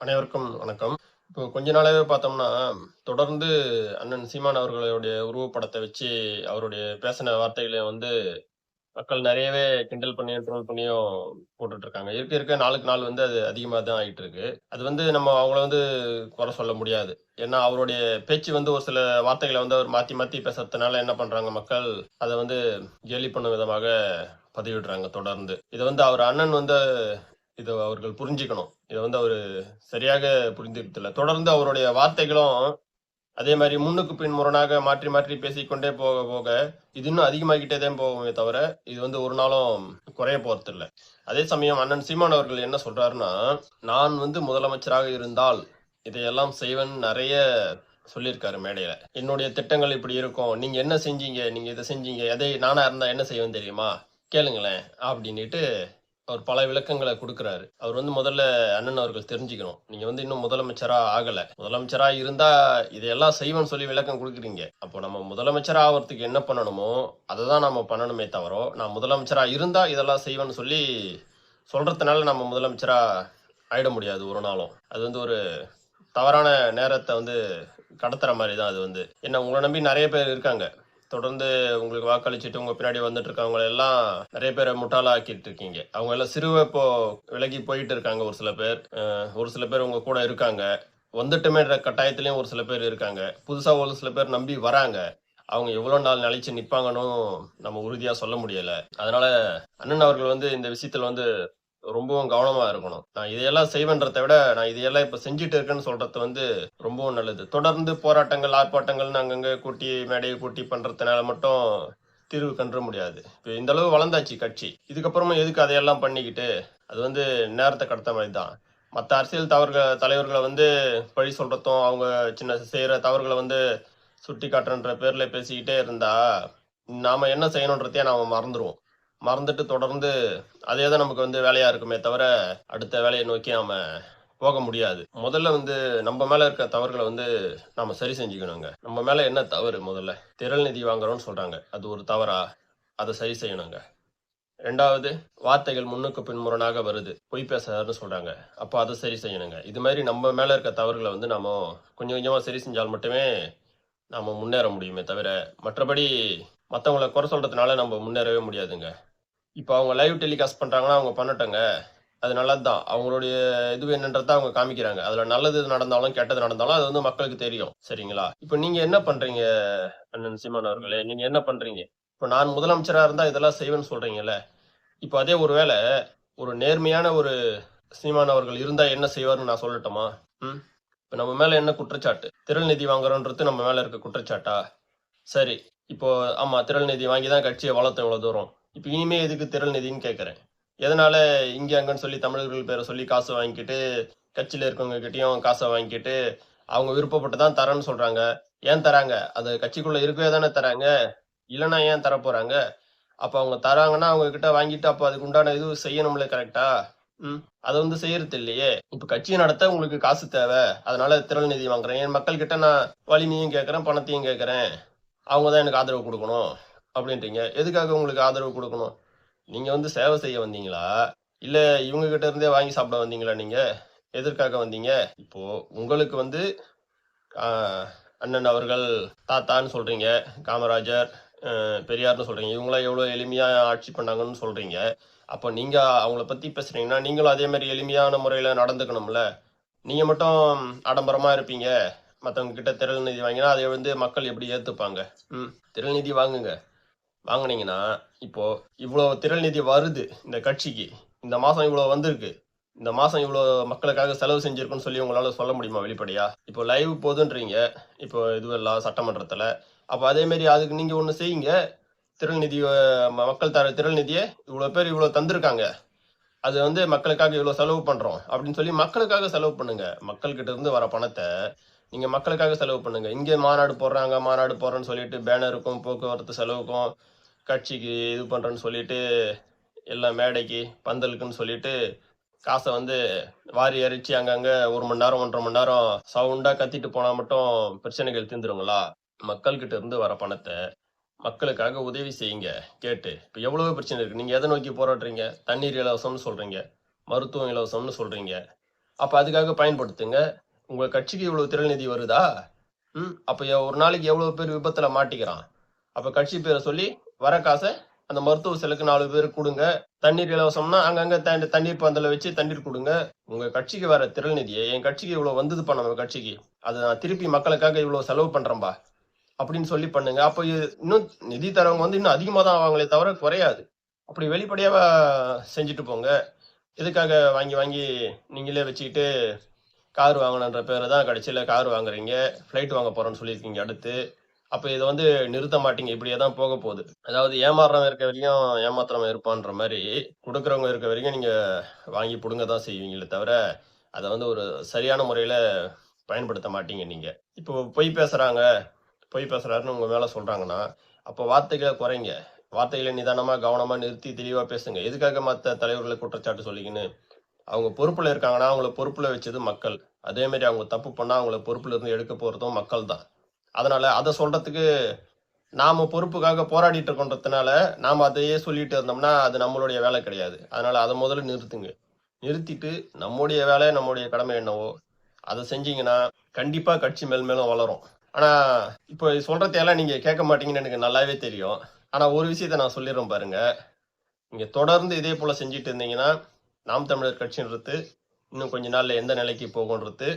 அனைவருக்கும் வணக்கம். இப்போ கொஞ்ச நாளாவே பார்த்தோம்னா, தொடர்ந்து அண்ணன் சீமான் அவர்களுடைய உருவப்படத்த வச்சு, அவருடைய பேசின வார்த்தைகள வந்து மக்கள் நெறையவே கிண்டல் பண்ணியும், ட்ரோல் பண்ணியும் போட்டுட்டு இருக்காங்க. இருக்க இருக்க நாளுக்கு நாள் வந்து அது அதிகமா தான் ஆயிட்டு இருக்கு. அது வந்து நம்ம அவங்கள வந்து குறை சொல்ல முடியாது. ஏன்னா, அவருடைய பேச்சு வந்து ஒரு சில வார்த்தைகள வந்து அவர் மாத்தி மாத்தி பேசறதுனால என்ன பண்றாங்க மக்கள், அத வந்து கேலி பண்ணும் விதமாக பதிவிடுறாங்க தொடர்ந்து. இத வந்து அவர் அண்ணன் வந்து இத அவர்கள் புரிஞ்சுக்கணும். இத வந்து அவரு சரியாக புரிந்துக்கிடல. தொடர்ந்து அவருடைய வார்த்தைகளும் அதே மாரி முன்னுக்கு பின் முரணாக மாற்றி மாற்றி பேசிக்கொண்டே போக போக, இது இன்னும் அதிகமாகிட்டே தான் போகுமே தவிர, இது வந்து ஒரு நாளும் குறைய போறதில்ல. அதே சமயம் அண்ணன் சீமான் அவர்கள் என்ன சொல்றாருன்னா, "நான் வந்து முதலமைச்சராக இருந்தால், இதையெல்லாம் செய்வேன்னு" நெறைய சொல்லியிருக்காரு மேடையில. "என்னுடைய திட்டங்கள் இப்படி இருக்கும். நீங்க என்ன செஞ்சீங்க? நீங்க இத செஞ்சீங்க. எதை நானா இருந்தா என்ன செய்வேன் தெரியுமா? கேளுங்களேன்" அப்படின்னிட்டு அவர் பல விளக்கங்கள குடுக்குறாரு. அவர் வந்து முதல்ல அண்ணன் அவர்கள் தெரிஞ்சுக்கணும். நீங்க வந்து இன்னும் முதலமைச்சரா ஆகல. முதலமைச்சரா இருந்தா இதையெல்லாம் செய்வேன்னு சொல்லி விளக்கம் குடுக்குறீங்க. அப்போ நம்ம முதலமைச்சரா ஆவறதுக்கு என்ன பண்ணணுமோ, அத தான் நம்ம பண்ணணுமே தவிர, நான் முதலமைச்சரா இருந்தா இதெல்லாம் செய்வேன்னு சொல்லி சொல்றதுனால நம்ம முதலமைச்சரா ஆயிட முடியாது ஒரு நாளும். அது வந்து ஒரு தவறான நேரத்த வந்து கடத்துற மாரி தான் அது வந்து. ஏன்னா உங்கள நம்பி நெறைய பேர் இருக்காங்க. தொடர்ந்து உங்களுக்கு வாக்களிச்சுட்டு உங்க பின்னாடி வந்துட்டு இருக்கவங்கள எல்லாம் நெறைய பேர முட்டாளாக்கிட்டு இருக்கீங்க. அவங்க எல்லாம் இப்போ விலகி போயிட்டு இருக்காங்க ஒரு சில பேர். ஒரு சில பேர் உங்க கூட இருக்காங்க. வந்துட்டோமேன்ற கட்டாயத்திலயும் ஒரு சில பேர் இருக்காங்க. புதுசா ஒரு சில பேர் நம்பி வராங்க. அவங்க எவ்வளோ நாள் நிலைச்சு நிப்பாங்கன்னும் நம்ம உறுதியா சொல்ல முடியல. அதனால அண்ணன் அவர்கள் வந்து இந்த விஷயத்துல வந்து ரொம்பவும் கவனமா இருக்கணும். நான் இதையெல்லாம் செய்வேன்றத விட, நான் இதையெல்லாம் இப்ப செஞ்சுட்டு இருக்கேன்னு சொல்றது வந்து ரொம்பவும் நல்லது. தொடர்ந்து போராட்டங்கள், ஆர்ப்பாட்டங்கள்னு அங்கங்க கூட்டி, மேடைய கூட்டி பண்றதுனால மட்டும் தீர்வு கண்டுற முடியாது. இப்ப இந்த அளவு வளர்ந்தாச்சு கட்சி. இதுக்கப்புறமும் எதுக்கு அதையெல்லாம் பண்ணிக்கிட்டு, அது வந்து நேரத்த கடத்த மாரி தான். மத்த அரசியல் தலைவர்கள வந்து பழி சொல்றதும், அவங்க செய்ற தவறுகள வந்து சுட்டிக்காட்டுறன்ற பேர்ல பேசிக்கிட்டே இருந்தா, நாம என்ன செய்யணுன்றதையே நாம மறந்துருவோம். மறந்துட்டு தொடர்ந்து அதே தான் நமக்கு வந்து வேலையா இருக்குமே தவிர, அடுத்த வேலைய நோக்கி நாம போக முடியாது. முதல்ல வந்து நம்ம மேல இருக்க தவறுகள வந்து நாம சரி செஞ்சுக்கணுங்க. நம்ம மேல என்ன தவறு முதல்ல? திரள் நிதி வாங்குறோம்னு சொல்றாங்க. அது ஒரு தவறா? அத சரி செய்யணுங்க. 2வது வார்த்தைகள் முன்னுக்கு பின் முரணாக வருது. பொய் பேசுறாருன்னு சொல்றாங்க. அப்ப அத சரி செய்யணுங்க. இது மாரி நம்ம மேல இருக்க தவறுகள வந்து நாம கொஞ்சம் கொஞ்சமா சரி செஞ்சால் மட்டுமே நாம முன்னேற முடியுமே தவிர, மற்றபடி மத்தவங்கள குறை சொல்றதுனால நம்ம முன்னேறவே முடியாதுங்க. இப்ப அவங்க லைவ் டெலிகாஸ்ட் பண்றாங்கன்னா, அவங்க பண்ணட்டுங்க. அது நல்லது தான். அவங்களுடைய இது என்னன்றத அவங்க காமிக்கிறாங்க. அதுல நல்லது நடந்தாலும், கெட்டது நடந்தாலும் அது வந்து மக்களுக்கு தெரியும். சரிங்களா? இப்ப நீங்க என்ன பண்றீங்க அண்ணன் சீமான் அவர்களே? நீங்க என்ன பண்றீங்க? இப்ப நான் முதலமைச்சரா இருந்தா இதெல்லாம் செய்வேன்னு சொல்றீங்கல்ல. இப்ப அதே ஒரு வேள ஒரு நேர்மையான ஒரு சீமான் அவர்கள் இருந்தா என்ன செய்வார்ன்னு நான் சொல்லட்டுமா? ம். இப்ப நம்ம மேல என்ன குற்றச்சாட்டு? திரள் நிதி வாங்குறோன்றது நம்ம மேல இருக்க குற்றச்சாட்டா? சரி. இப்போ ஆமா திரள் நிதி வாங்கி தான் கட்சிய வளர்த்தோம் இவ்வளோ தூரம். இப்ப இனிமே எதுக்கு திரள் நிதின்னு கேட்கிறேன். எதனால இங்க, அங்கன்னு சொல்லி தமிழர்கள் பேர சொல்லி காசு வாங்கிக்கிட்டு, கட்சியில இருக்கவங்க கிட்டயும் காச வாங்கிக்கிட்டு, அவங்க விருப்பப்பட்டு தான் தரேன்னு சொல்றாங்க. ஏன் தராங்க? அது கட்சிக்குள்ள இருக்கவே தானே தராங்க. இல்லன்னா ஏன் தரப்போறாங்க? அப்ப அவங்க தராங்கன்னா, அவங்க கிட்ட வாங்கிட்டு அப்ப அதுக்கு உண்டான இது செய்யணும்ல கரெக்ட்டா? ம். அத வந்து செய்யறது இல்லையே. இப்ப கட்சிய நடத்த உங்களுக்கு காசு தேவ. அதனால திரள் நிதி வாங்குறேன். என் மக்கள் கிட்ட நான் வலிமையும் கேட்கிறேன், பணத்தையும் கேட்கிறேன். அவங்க தான் எனக்கு ஆதரவு குடுக்கணும் அப்படின்றீங்க. எதுக்காக உங்களுக்கு ஆதரவு குடுக்கணும்? நீங்க வந்து சேவை செய்ய வந்தீங்களா? இல்ல இவங்க கிட்ட இருந்தே வாங்கி சாப்பிட வந்தீங்களா நீங்க? எதற்காக வந்தீங்க? இப்போ உங்களுக்கு வந்து ஆ அண்ணன் அவர்கள் தாத்தான்னு சொல்றீங்க. காமராஜர், பெரியார்ன்னு சொல்றீங்க. இவங்கலாம் எவ்வளோ எளிமையா ஆட்சி பண்ணாங்கன்னு சொல்றீங்க. அப்போ நீங்க அவங்கள பத்தி பேசுறீங்கன்னா, நீங்களும் அதே மாரி எளிமையான முறையில நடந்துக்கணும்ல. நீங்க மட்டும் ஆடம்பரமா இருப்பீங்க. மத்தவங்க கிட்ட திரள் நிதி வாங்கினா, அதை வந்து மக்கள் எப்படி ஏத்துப்பாங்க? ம். திரள் நிதி வாங்குங்க. வாங்குனீங்கன்னா, இப்போ இவ்ளோ திரள் நிதி வருது இந்த கட்சிக்கு. இந்த மாசம் இவ்ளோ வந்திருக்கு. இந்த மாசம் இவ்ளோ மக்களுக்காக செலவு செஞ்சிருக்குன்னு சொல்லி உங்களால சொல்ல முடியுமா வெளிப்படையா? இப்போ லைவ் போதுன்றீங்க. இப்போ இதுவெல்லாம் சட்டமன்றத்துல. அப்ப அதே மாரி அதுக்கு நீங்க ஒண்ணு செய்யுங்க. திரள் நிதி மக்கள் தர திரள் நிதிய இவ்ளோ பேர் இவ்ளோ தந்திருக்காங்க. அது வந்து மக்களுக்காக இவ்ளோ செலவு பண்றோம். அப்படின்னு சொல்லி மக்களுக்காக செலவு பண்ணுங்க. மக்கள் கிட்ட இருந்து வர பணத்த, நீங்க மக்களுக்காக செலவு பண்ணுங்க. இங்க மாநாடு போடுறாங்க, மாநாடு போடுறேன்னு சொல்லிட்டு பேனருக்கும், போக்குவரத்து செலவுக்கும், கட்சிக்கு இது பண்றேன்னு சொல்லிட்டு, எல்லாம் மேடைக்கு, பந்தலுக்குன்னு சொல்லிட்டு, காச வந்து வாரி இறைச்சு அங்கங்க 1 மணி நேரம், 1 1/2 மணி நேரம் சவுண்டா கத்திட்டு போனா மட்டும் பிரச்சனைகள் தீர்ந்துருங்களா? மக்கள் கிட்ட இருந்து வர பணத்த, மக்களுக்காக உதவி செய்யுங்க கேட்டு. இப்ப எவ்வளவோ பிரச்சனை இருக்கு. நீங்க எத நோக்கி போராடுறீங்க? தண்ணீர் இலவசம்னு சொல்றீங்க. மருத்துவம் இலவசம்னு சொல்றீங்க. அப்ப அதுக்காக பயன்படுத்துங்க. உங்க கட்சிக்கு இவ்வளவு திரள் நிதி வருதா? அப்ப ஒரு நாளைக்கு எவ்வளவு பேர் விபத்துல மாட்டிக்கிறான்? அப்ப கட்சி பேர சொல்லி வர காச அந்த மருத்துவ செலவுக்கு 4 பேருக்கு குடுங்க. தண்ணீர் இலவசம்னா அங்கங்க தண்ணீர் பந்தல வச்சு தண்ணீர் குடுங்க. உங்க கட்சிக்கு வர திரள் நிதிய என் கட்சிக்கு இவ்வளவு வந்ததுப்பா நம்ம கட்சிக்கு. அத நான் திருப்பி மக்களுக்காக இவ்வளவு செலவு பண்றேன்பா. அப்படின்னு சொல்லி பண்ணுங்க. அப்ப இன்னும் நிதி தரவங்க வந்து இன்னும் அதிகமா தான் ஆவாங்களே தவிர குறையாது. அப்படி வெளிப்படையாவா செஞ்சுட்டு போங்க. எதுக்காக வாங்கி வாங்கி நீங்களே வச்சுக்கிட்டு கார் வாங்கணுன்ற பேர்ல தான் கடைசியில கார் வாங்குறீங்க. ஃப்ளைட் வாங்க போறேன்னு சொல்லியிருக்கீங்க அடுத்து. அப்ப இத வந்து நிறுத்த மாட்டீங்க. இப்படியே தான் போக போகுது. அதாவது ஏமாறுறவன் இருக்க வரைக்கும் ஏமாத்துறவன் இருப்பான்ற மாரி, குடுக்குறவங்க இருக்க வரைக்கும் நீங்க வாங்கி புடுங்க தான் செய்வீங்களே தவிர, அத வந்து ஒரு சரியான முறையில பயன்படுத்த மாட்டீங்க நீங்க. இப்போ பொய் பேசுறாருன்னு உங்க மேல சொல்றாங்கன்னா, அப்போ வார்த்தைகள குறைங்க. வார்த்தைகள நிதானமா, கவனமா நிறுத்தி தெளிவா பேசுங்க. எதுக்காக மத்த தலைவர்கள குற்றச்சாட்டு சொல்லிக்கின்னு? அவங்க பொறுப்புல இருக்காங்கன்னா, அவங்கள பொறுப்புல வச்சது மக்கள். அதே மாரி அவங்க தப்பு பண்ணா, அவங்கள பொறுப்புல இருந்து எடுக்க போறதும் மக்கள் தான். அதனால அத சொல்றதுக்கு நாம பொறுப்புக்காக போராடிட்டு இருக்கோன்றதுனால, நாம அதையே சொல்லிட்டு இருந்தோம்னா, அது நம்மளுடைய வேலை கிடையாது. அதனால அத முதல்ல நிறுத்துங்க. நிறுத்திட்டு நம்முடைய வேலை, நம்முடைய கடமை என்னவோ, அத செஞ்சீங்கன்னா, கண்டிப்பா கட்சி மேல்மேலும் வளரும். ஆனா, இப்போ சொல்றதையெல்லாம் நீங்க கேட்க மாட்டீங்கன்னு எனக்கு நல்லாவே தெரியும். ஆனா ஒரு விஷயத்த நான் சொல்லிர்றேன் பாருங்க. நீங்க தொடர்ந்து இதே போல செஞ்சுட்டு இருந்தீங்கன்னா, நாம் தமிழர் கட்சின்றது இன்னும் கொஞ்ச நாள்ல எந்த நிலைக்கு போகும்ன்றது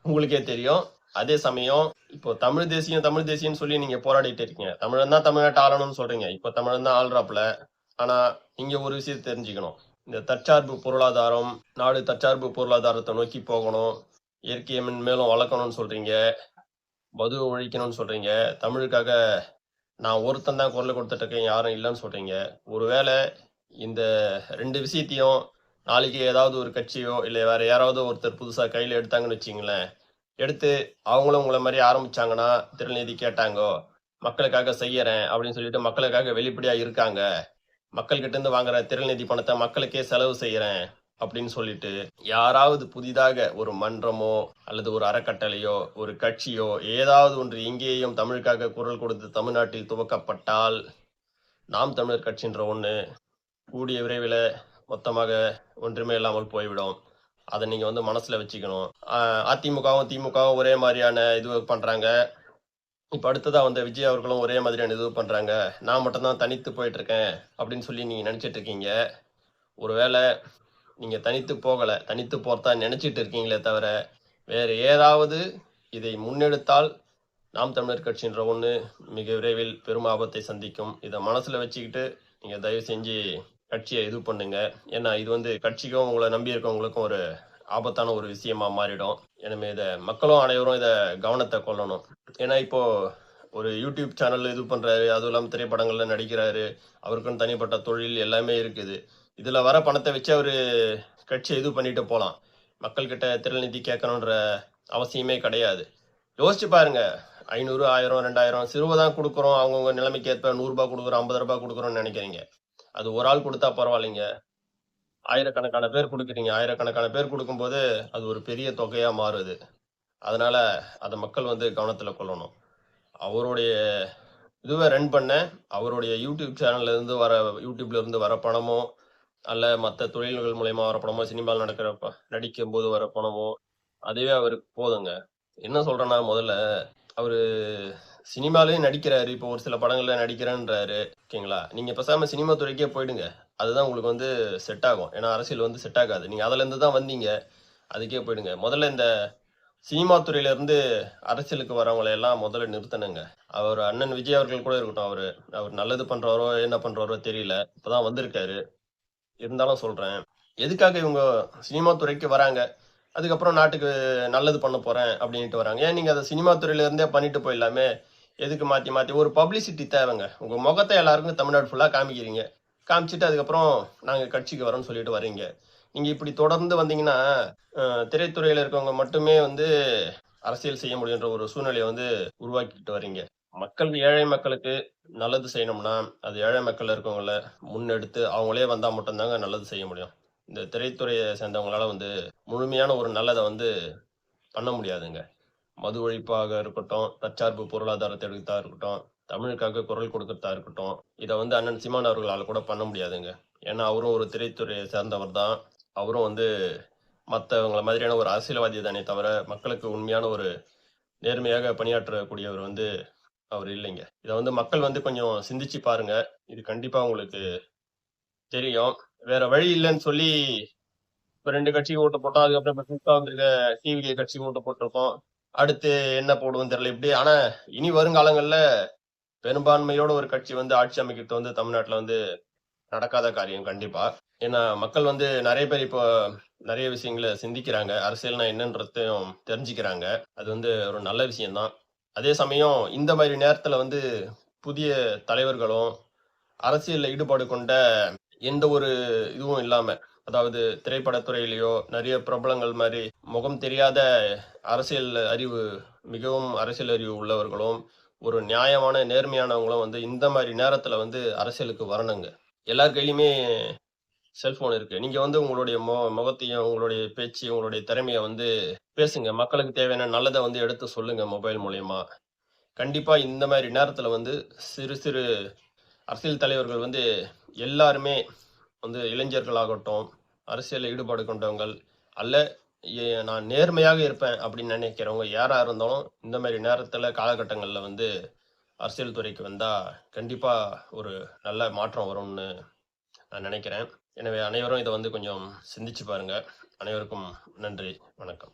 உங்களுக்கே தெரியும். அதே சமயம் இப்போ தமிழ் தேசியம்னு சொல்லி நீங்க போராடிட்டு இருக்கீங்க. தமிழன் தான் தமிழ்நாட்ட ஆளணும்னு சொல்றீங்க. இப்போ தமிழன் தான் ஆள்றாப்புல. ஆனா, நீங்க ஒரு விஷயத்த தெரிஞ்சுக்கணும். இந்த தற்சார்பு பொருளாதாரம், நாடு தற்சார்பு பொருளாதாரத்த நோக்கி போகணும். இயற்கையை மென்மேலும் வளர்க்கணும்னு சொல்றீங்க. மதுவ ஒழிக்கணும்னு சொல்றீங்க. தமிழுக்காக நான் ஒருத்தன் தான் குரல் கொடுத்துட்டு இருக்கேன். யாரும் இல்லன்னு சொல்றீங்க. ஒருவேளை இந்த 2 விஷயத்தையும் நாளைக்கு ஏதாவது ஒரு கட்சியோ, இல்ல வேற யாராவது ஒருத்தர் புதுசா கையில எடுத்தாங்கன்னு வச்சுக்கங்களேன். எடுத்து அவங்களும் உங்கள மாரி ஆரம்பிச்சாங்கன்னா, திருநீதி கேட்டாங்கோ, மக்களுக்காக செய்யறேன் அப்படின்னு சொல்லிட்டு மக்களுக்காக வெளிப்படையா இருக்காங்க. மக்கள் கிட்ட இருந்து வாங்குற திரள்நிதி பணத்த மக்களுக்கே செலவு செய்யறேன் அப்படின்னு சொல்லிட்டு, யாராவது புதிதாக ஒரு மன்றமோ, அல்லது ஒரு அறக்கட்டளையோ, ஒரு கட்சியோ, ஏதாவது ஒன்று எங்கேயும் தமிழுக்காக குரல் கொடுத்து தமிழ்நாட்டில் துவக்கப்பட்டால், நாம் தமிழர் கட்சின்ற ஒண்ணு கூடிய விரைவில மொத்தமாக ஒன்றுமே இல்லாமல் போய்விடும். அத நீங்க வந்து மனசுல வச்சுக்கணும். அதிமுகவும், திமுகவும் ஒரே மாரியான இது பண்றாங்க. இப்ப அடுத்ததா வந்த விஜய் அவர்களும் ஒரே மாதிரியான இது பண்றாங்க. நான் மட்டும் தான் தனித்து போயிட்டுருக்கேன் அப்படின்னு சொல்லி நீங்க நெனச்சுட்டு இருக்கீங்க. ஒருவேள நீங்க தனித்து போகல. தனித்து போறதா நெனச்சிட்டு இருக்கீங்களே தவிர, வேறு ஏதாவது இதை முன்னெடுத்தால் நாம் தமிழர் கட்சின்ற ஒண்ணு மிக விரைவில் பெரும் ஆபத்தை சந்திக்கும். இத மனசுல வச்சுக்கிட்டு நீங்க தயவு செஞ்சு கட்சிய இது பண்ணுங்க. ஏன்னா இது வந்து கட்சிக்கும் உங்கள நம்பி இருக்கவங்களுக்கும் ஒரு ஆபத்தான ஒரு விஷயமா மாறிடும். எனவே மக்களும் அனைவரும் இத கவனத்த கொள்ளணும். ஏன்னா இப்போ ஒரு யூடியூப் சேனல் இது பண்றாரு. அதுவும் இல்லாம திரைப்படங்கள்ல நடிக்கிறாரு. அவருக்குன்னு தனிப்பட்ட தொழில் எல்லாமே இருக்குது. இதுல வர பணத்த வச்சு அவரு கட்சிய இது பண்ணிட்டு போலாம். மக்கள்கிட்ட திரள் நிதி கேட்கணுன்ற அவசியமே கிடையாது. யோசிச்சு பாருங்க. 500, 1000, 2000 சிறுவ தான் குடுக்குறோம். அவங்கவங்க நிலைமைக்கு ஏற்ப ரூ. 100 குடுக்குறோம், ரூ. 50 குடுக்குறோம்னு நெனைக்கிறீங்க. அது ஒரு ஆள் குடுத்தா பரவாயில்லைங்க. ஆயிரக்கணக்கான பேர் குடுக்குறீங்க. ஆயிரக்கணக்கான பேர் குடுக்கும்போது, அது ஒரு பெரிய தொகையா மாறுது. அதனால அத மக்கள் வந்து கவனத்துல கொள்ளணும். அவருடைய இதுவ ரன் பண்ண, அவருடைய யூடியூப்ல இருந்து வர பணமோ, அல்ல மத்த தொழில்கள் மூலியமா வர பணமோ, சினிமால நடிக்கும்போது வர பணமோ, அதுவே அவருக்கு போதுங்க. என்ன சொல்றேன்னா, முதல்ல அவரு சினிமாலயும் நடிக்கிறாரு. இப்போ ஒரு சில படங்கள்ல நடிக்கிறேன்றாரு. ஓகேங்களா? நீங்க பேசாம சினிமா துறைக்கே போயிடுங்க. அதுதான் உங்களுக்கு வந்து செட் ஆகும். ஏன்னா அரசியல் வந்து செட் ஆகாது. நீங்க அதுலருந்து தான் வந்தீங்க. அதுக்கே போயிடுங்க. முதல்ல இந்த சினிமா துறையில இருந்து அரசியலுக்கு வரவங்கள எல்லாம் முதல்ல நிறுத்தணுங்க. அவர் அண்ணன் விஜய் அவர்கள் கூட இருக்கட்டும். அவர் நல்லது பண்றாரோ, என்ன பண்றாரோ தெரியல. இப்பதான் வந்திருக்காரு. இருந்தாலும் சொல்றேன். எதுக்காக இவங்க சினிமா துறைக்கு வராங்க? அதுக்கப்புறம் நாட்டுக்கு நல்லது பண்ண போறேன் அப்படின்ட்டு வராங்க. ஏன் நீங்க அத சினிமா துறையில இருந்தே பண்ணிட்டு போயிடலாமே? எதுக்கு மாத்தி மாத்தி ஒரு பப்ளிசிட்டி தேவைங்க. உங்க முகத்த எல்லாருக்கும் தமிழ்நாடு ஃபுல்லா காமிக்கிறீங்க. காமிச்சுட்டு அதுக்கப்புறம் நாங்க கட்சிக்கு வரோம்ன்னு சொல்லிட்டு வர்றீங்க. நீங்க இப்படி தொடர்ந்து வந்தீங்கன்னா, அ திரைத்துறையில இருக்கவங்க மட்டுமே வந்து அரசியல் செய்ய முடியுன்ற ஒரு சூழ்நிலைய வந்து உருவாக்கிட்டு வர்றீங்க. ஏழை மக்களுக்கு நல்லது செய்யணும்னா, அது ஏழை மக்கள்ல இருக்கவங்கள முன்னெடுத்து அவங்களே வந்தா மட்டும் தாங்க நல்லது செய்ய முடியும். இந்த திரைத்துறைய சேர்ந்தவங்களால வந்து முழுமையான ஒரு நல்லத வந்து பண்ண முடியாதுங்க. மது ஒழிப்பாக இருக்கட்டும், தற்சார்பு பொருளாதாரத்த எடுத்தா இருக்கட்டும், தமிழுக்காக குரல் கொடுக்கறதா இருக்கட்டும், இத வந்து அண்ணன் சீமான் அவர்களால கூட பண்ண முடியாதுங்க. ஏன்னா, அவரும் ஒரு திரைத்துறைய சேர்ந்தவர் தான். அவரும் வந்து மத்தவங்கள மாதிரியான ஒரு அரசியல்வாதி தானே தவிர, மக்களுக்கு உண்மையான ஒரு நேர்மையாக பணியாற்றக்கூடியவர் வந்து அவரு இல்லைங்க. இத வந்து மக்கள் வந்து கொஞ்சம் சிந்திச்சு பாருங்க. இது கண்டிப்பா உங்களுக்கு தெரியும். வேற வழி இல்லன்னு சொல்லி இப்ப 2 கட்சிக்கு ஓட்டு போட்டோம். அதுக்கப்புறம் இப்ப புதுசா வந்திருக்க டிவிகே கட்சிக்கு ஓட்டு போட்டிருக்கோம். அடுத்து என்ன போடுவோம்னு தெரியல. இப்படி ஆனா இனி வருங்காலங்கள்ல பெரும்பான்மையோட ஒரு கட்சி வந்து ஆட்சி அமைக்கிறது வந்து தமிழ்நாட்டுல வந்து நடக்காத காரியம் கண்டிப்பா. ஏன்னா மக்கள் வந்து நெறைய பேர் இப்போ நெறைய விஷயங்கள சிந்திக்கிறாங்க. அரசியல்னா என்னன்றதையும் தெரிஞ்சுக்கிறாங்க. அது வந்து ஒரு நல்ல விஷயம் தான். அதே சமயம் இந்த மாரி நேரத்துல வந்து புதிய தலைவர்களும், அரசியல்ல ஈடுபாடு கொண்ட எந்த ஒரு இதுவும் இல்லாம, அதாவது திரைப்படத் துறையிலயோ நெறைய பிரபலங்கள் மாரி முகம் தெரியாத அரசியல் அறிவு மிகவும் அரசியல் அறிவு உள்ளவர்களும், ஒரு நியாயமான, நேர்மையானவங்களும் வந்து இந்த மாரி நேரத்துல வந்து அரசியலுக்கு வரணுங்க. எல்லார் கையிலயுமே செல்ஃபோன் இருக்கு. நீங்க வந்து உங்களுடைய முகத்தையும், உங்களுடைய பேச்சு, உங்களுடைய திறமைய வந்து பேசுங்க. மக்களுக்கு தேவையான நல்லத வந்து எடுத்து சொல்லுங்க மொபைல் மூலியமா. கண்டிப்பா இந்த மாரி நேரத்துல வந்து சிறு சிறு அரசியல் தலைவர்கள் வந்து எல்லாருமே வந்து இளைஞர்களாகட்டும், அரசியல்ல ஈடுபாடு கொண்டவங்கள், அல்ல நான் நேர்மையாக இருப்பேன் அப்படின்னு நினைக்கிறவங்க யாரா இருந்தாலும், இந்த மாரி நேரத்துல, காலகட்டங்கள்ல வந்து அரசியல் துறைக்கு வந்தா, கண்டிப்பா ஒரு நல்ல மாற்றம் வரும்னு நான் நினைக்கிறேன். எனவே அனைவரும் இத வந்து கொஞ்சம் சிந்திச்சு பாருங்க. அனைவருக்கும் நன்றி. வணக்கம்.